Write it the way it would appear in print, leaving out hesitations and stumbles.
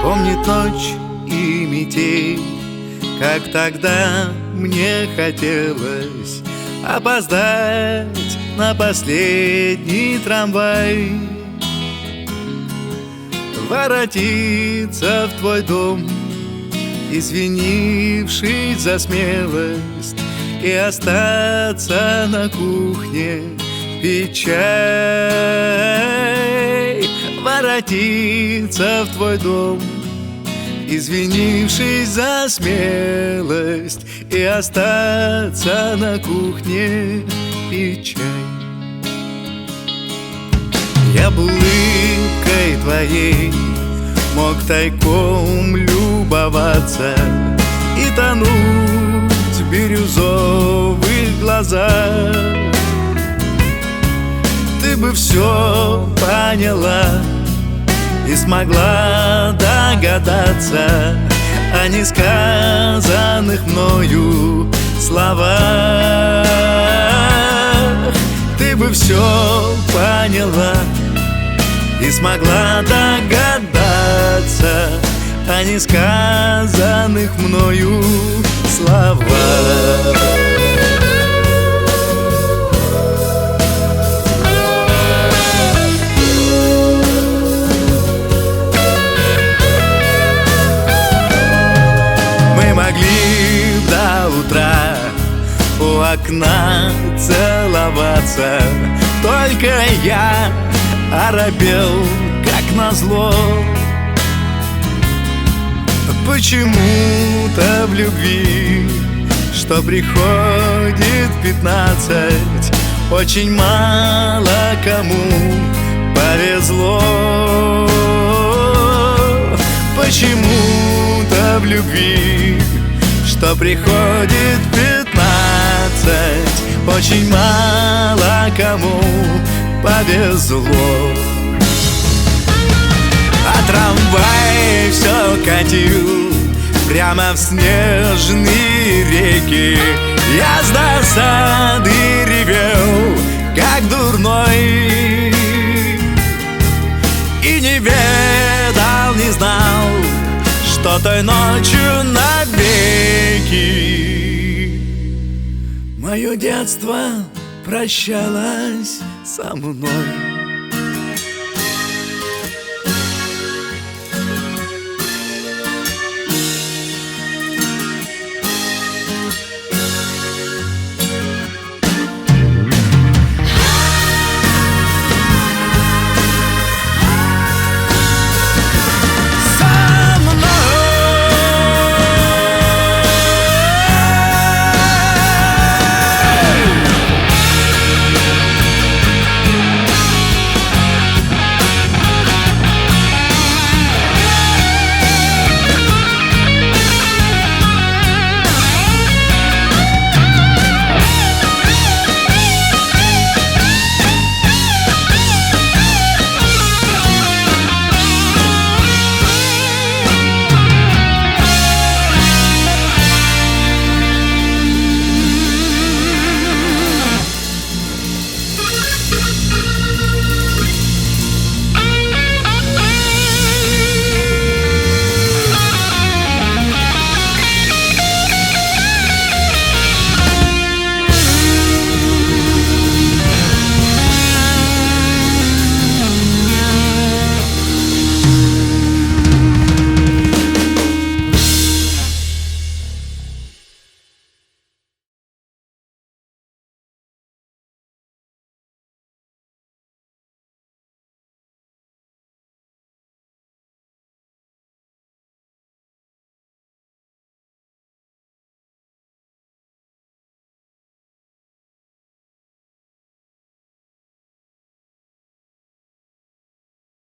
Помнит ночь и метель, как тогда мне хотелось опоздать на последний трамвай, воротиться в твой дом, извинившись за смелость, и остаться на кухне пить чай. Воротиться в твой дом, извинившись за смелость, и остаться на кухне пить чай. Я бы улыбкой твоей мог тайком любоваться и тонуть в бирюзовых глазах. Ты бы все поняла и смогла догадаться о несказанных мною словах. Ты бы все поняла и смогла догадаться о несказанных мною словах. Мы могли до утра у окна целоваться, только я оробел, как назло. Почему-то в любви, что приходит 15, очень мало кому повезло. Почему-то в любви, что приходит 15, очень мало кому повезло. А трамвай все катил прямо в снежные реки. Я с досады ревел, как дурной, и не ведал, не знал, что той ночью навеки мое детство прощалось со мной.